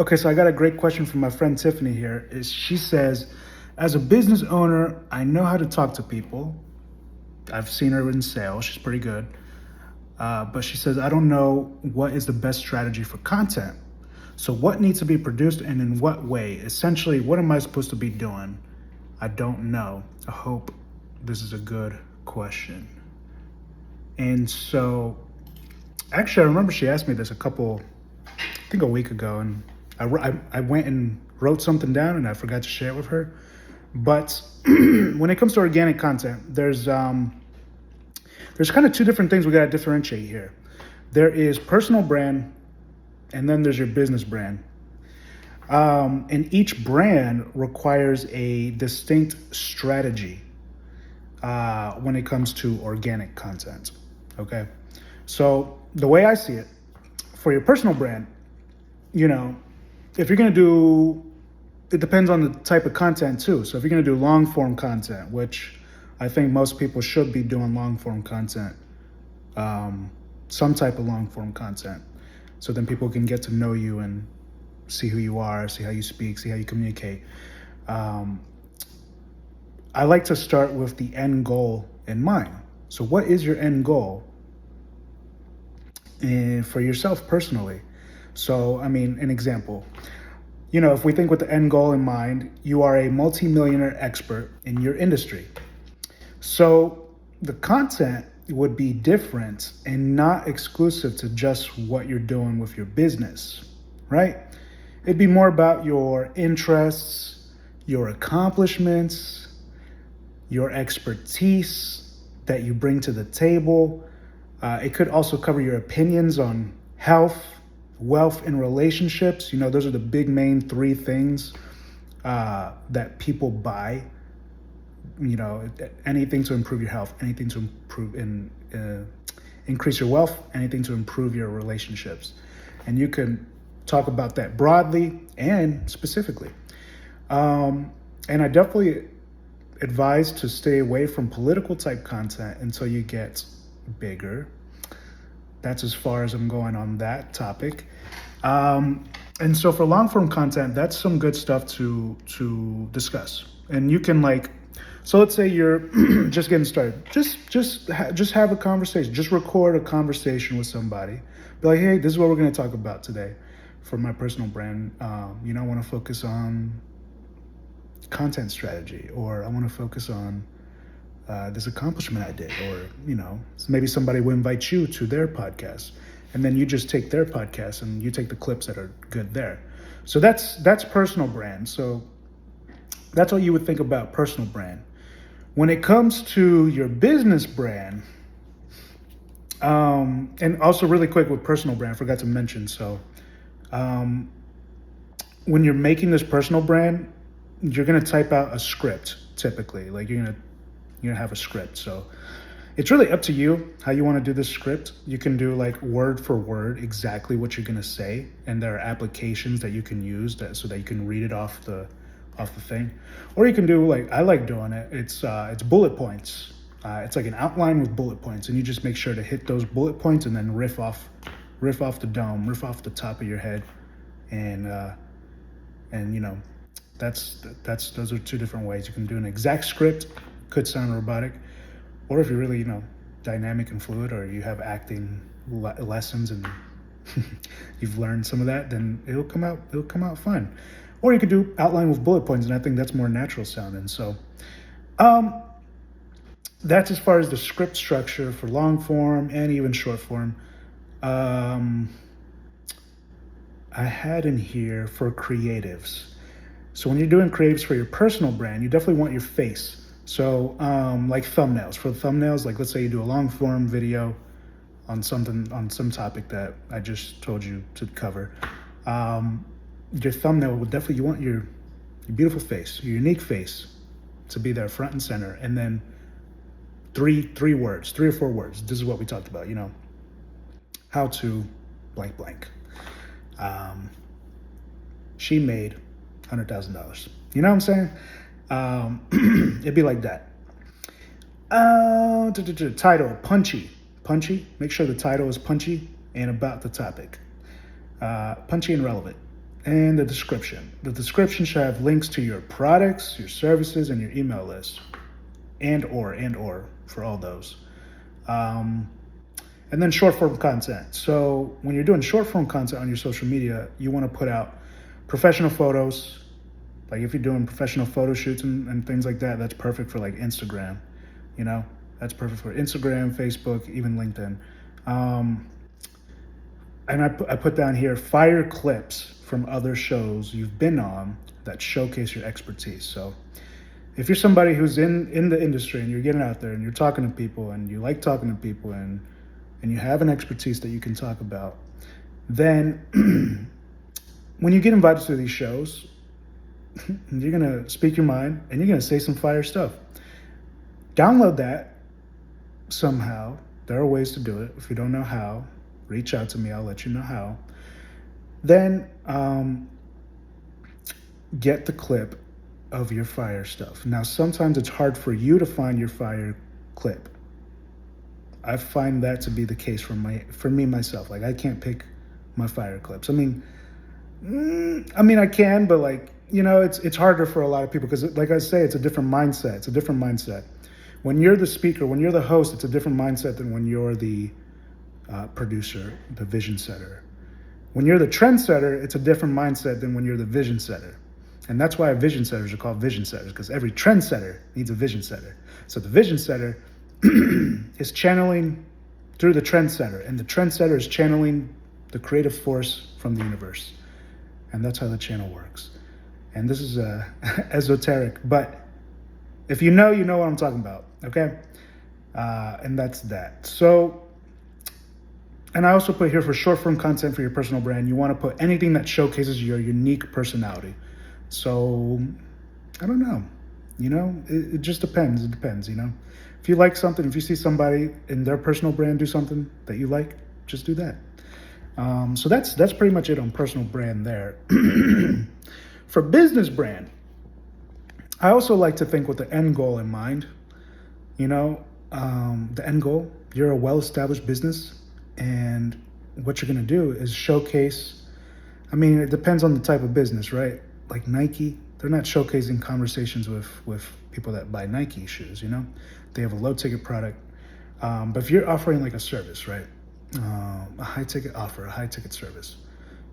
Okay, so I got a great question from my friend Tiffany here. She says, as a business owner, I know how to talk to people. I've seen her in sales. She's pretty good. But she says, I don't know what is the best strategy for content. So, what needs to be produced and in what way? Essentially, what am I supposed to be doing? I don't know. I hope this is a good question. And so, actually, I remember she asked me this I think a week ago, and I went and wrote something down and I forgot to share it with her. But when it comes to organic content, there's kind of two different things we got to differentiate here. There is personal brand, and then there's your business brand. And each brand requires a distinct strategy when it comes to organic content. Okay, so the way I see it, for your personal brand, you know, if you're gonna do, it depends on the type of content too. So if you're gonna do long form content, which I think most people should be doing long form content, some type of long form content, so then people can get to know you and see who you are, see how you speak, see how you communicate. I like to start with the end goal in mind. So what is your end goal for yourself personally? So, I mean, an example, if we think with the end goal in mind, you are a multimillionaire expert in your industry. So the content would be different and not exclusive to just what you're doing with your business, right? It'd be more about your interests, your accomplishments, your expertise that you bring to the table. It could also cover your opinions on health, wealth, and relationships. Those are the big main three things that people buy. Anything to improve your health, anything to improve increase your wealth, anything to improve your relationships. And you can talk about that broadly and specifically. And I definitely advise to stay away from political type content until you get bigger. That's as far as I'm going on that topic. And so for long form content, that's some good stuff to discuss. And you can so let's say you're just getting started. Just have a conversation. Just record a conversation with somebody. Be like, hey, this is what we're going to talk about today for my personal brand. I want to focus on content strategy, or I want to focus on this accomplishment I did, or maybe somebody will invite you to their podcast, and then you just take their podcast and you take the clips that are good there. So that's personal brand. So that's what you would think about personal brand. When it comes to your business brand, and also really quick with personal brand, I forgot to mention. So when you're making this personal brand, you're gonna type out a script typically. You're gonna have a script. So it's really up to you how you want to do this script. You can do word for word exactly what you're gonna say, and there are applications that you can use so that you can read it off the thing. Or you can do I like doing it. It's bullet points. It's like an outline with bullet points, and you just make sure to hit those bullet points and then riff off the dome, riff off the top of your head, and those are two different ways. You can do an exact script, could sound robotic, or if you're really dynamic and fluid, or you have acting lessons and you've learned some of that, then it'll come out fun. Or you could do outline with bullet points, and I think that's more natural sounding. So that's as far as the script structure for long form and even short form. I had in here for creatives. So when you're doing creatives for your personal brand, you definitely want your face. So like thumbnails. For thumbnails, let's say you do a long form video on some topic that I just told you to cover. Your thumbnail would definitely, you want your beautiful face, your unique face to be there front and center. And then three or four words. This is what we talked about, how to blank blank. She made $100,000. You know what I'm saying? It'd be like that. Title, punchy. Make sure the title is punchy and about the topic. Punchy and relevant. And the description. The description should have links to your products, your services, and your email list, and or for all those. Um, and then short form content. So when you're doing short form content on your social media, you want to put out professional photos. Like if you're doing professional photo shoots and things like that, that's perfect for like Instagram. You know, that's perfect for Instagram, Facebook, even LinkedIn. Um, and I put down here fire clips from other shows you've been on that showcase your expertise. So if you're somebody who's in the industry and you're getting out there and you're talking to people and you like talking to people and you have an expertise that you can talk about, then when you get invited to these shows, you're gonna speak your mind and you're gonna say some fire stuff. Download that somehow. There are ways to do it. If you don't know how, reach out to me. I'll let you know how. Then get the clip of your fire stuff. Now, sometimes it's hard for you to find your fire clip. I find that to be the case for me myself. Like I can't pick my fire clips. I mean, I can, but like it's harder for a lot of people because, like I say, it's a different mindset. It's a different mindset. When you're the speaker, when you're the host, it's a different mindset than when you're the producer, the vision setter. When you're the trendsetter, it's a different mindset than when you're the vision setter. And that's why vision setters are called vision setters, because every trendsetter needs a vision setter. So the vision setter is channeling through the trendsetter, and the trendsetter is channeling the creative force from the universe. And that's how the channel works. And this is esoteric, but if you know what I'm talking about, okay? And that's that. So, and I also put here for short form content for your personal brand, you want to put anything that showcases your unique personality. So, I don't know, it just depends. It depends, If you like something, if you see somebody in their personal brand do something that you like, just do that. So that's pretty much it on personal brand there. For business brand, I also like to think with the end goal in mind. The end goal, you're a well-established business, and what you're going to do is showcase. It depends on the type of business, right? Like Nike, they're not showcasing conversations with people that buy Nike shoes, They have a low-ticket product. But if you're offering like a service, right? A high-ticket offer, a high-ticket service,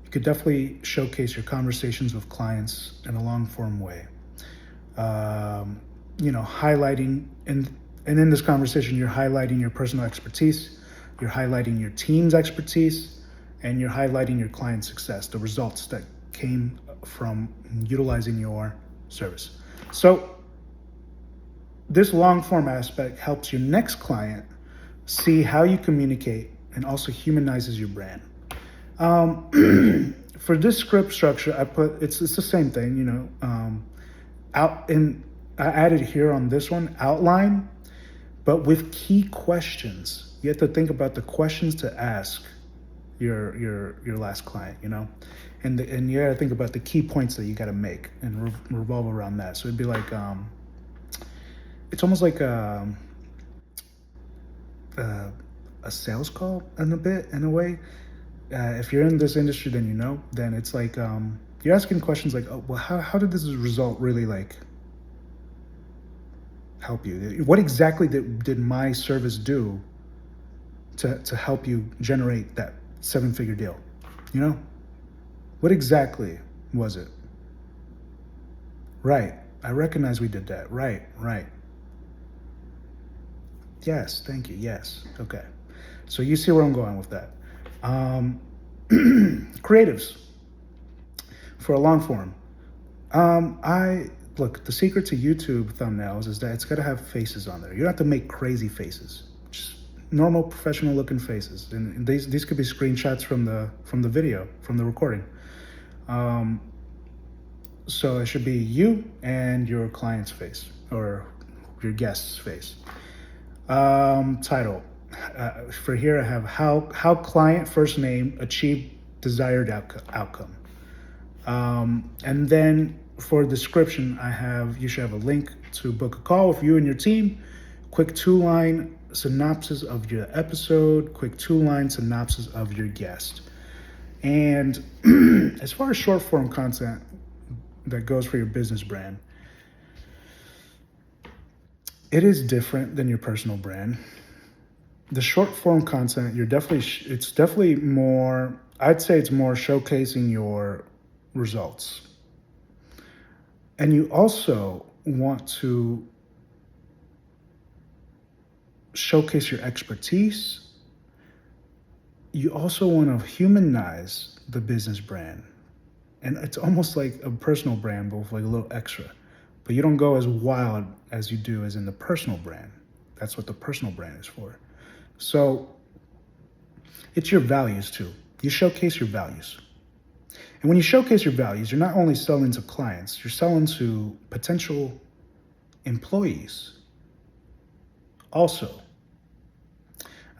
you could definitely showcase your conversations with clients in a long-form way. Highlighting, and in this conversation, you're highlighting your personal expertise, you're highlighting your team's expertise, and you're highlighting your client's success, the results that came from utilizing your service. So this long-form aspect helps your next client see how you communicate and also humanizes your brand. For this script structure, I put it's the same thing, I added here on this one outline, but with key questions. You have to think about the questions to ask your last client, and you got to think about the key points that you got to make and revolve around that. So it'd be like it's almost like a sales call in a way. If you're in this industry, then it's like you're asking questions like, oh, well, how did this result really like help you? What exactly did my service do to help you generate that 7-figure deal? What exactly was it? Right. I recognize we did that. Right. Yes. Thank you. Yes. Okay. So you see where I'm going with that. Creatives for a long form. Look, the secret to YouTube thumbnails is that it's got to have faces on there. You don't have to make crazy faces, just normal, professional-looking faces. And these could be screenshots from the video, from the recording. So it should be you and your client's face or your guest's face. Title. For here, I have how client first name achieved desired outcome. And then for description, you should have a link to book a call with you and your team, quick 2-line synopsis of your episode, quick 2-line synopsis of your guest. And as far as short form content that goes for your business brand, it is different than your personal brand. The short form content, it's definitely more, I'd say it's more showcasing your results. And you also want to showcase your expertise. You also want to humanize the business brand. And it's almost like a personal brand, but with like a little extra. But you don't go as wild as you do as in the personal brand. That's what the personal brand is for. So it's your values too. You showcase your values. And when you showcase your values, you're not only selling to clients, you're selling to potential employees. Also,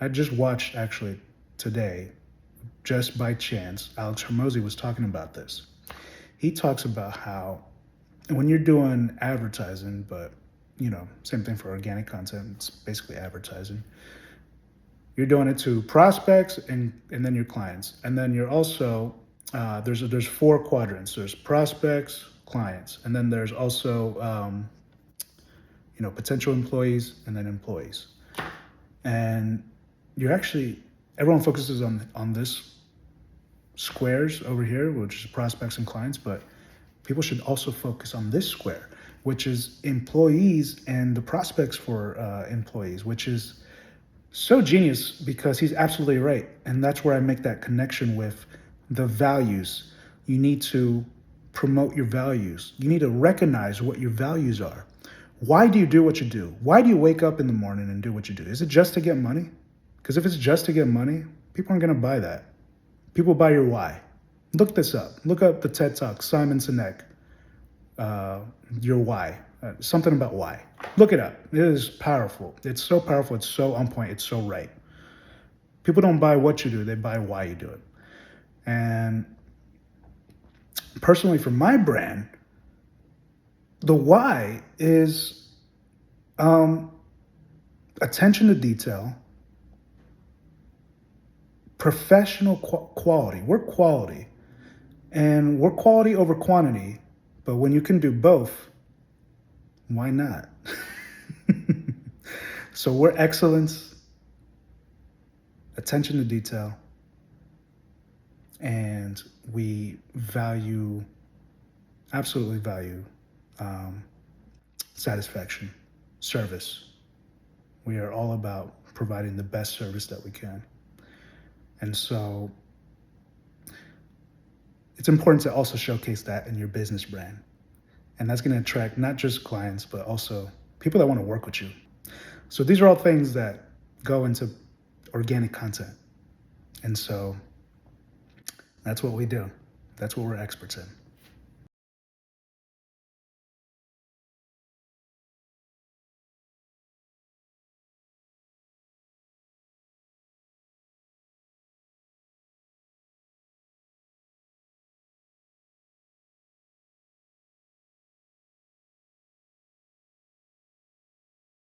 I just watched actually today, just by chance, Alex Hormozy was talking about this. He talks about how when you're doing advertising, but same thing for organic content, it's basically advertising. You're doing it to prospects and then your clients. And then you're also, there's 4 quadrants. There's prospects, clients, and then there's also, potential employees and then employees. And everyone focuses on this squares over here, which is prospects and clients, but people should also focus on this square, which is employees and the prospects for employees, which is so genius because he's absolutely right. And that's where I make that connection with the values. You need to promote your values. You need to recognize what your values are. Why do you do what you do? Why do you wake up in the morning and do what you do? Is it just to get money? Because if it's just to get money, people aren't going to buy that. People buy your why. Look this up. Look up the TED Talk, Simon Sinek, your why. Something about why. Look it up. It is powerful. It's so powerful. It's so on point. It's so right. People don't buy what you do. They buy why you do it. And personally, for my brand, the why is attention to detail, professional quality. We're quality. And we're quality over quantity. But when you can do both, why not? So we're excellence, attention to detail, and we absolutely value satisfaction, service. We are all about providing the best service that we can. And so it's important to also showcase that in your business brand. And that's going to attract not just clients, but also people that want to work with you. So these are all things that go into organic content. And so that's what we do. That's what we're experts in.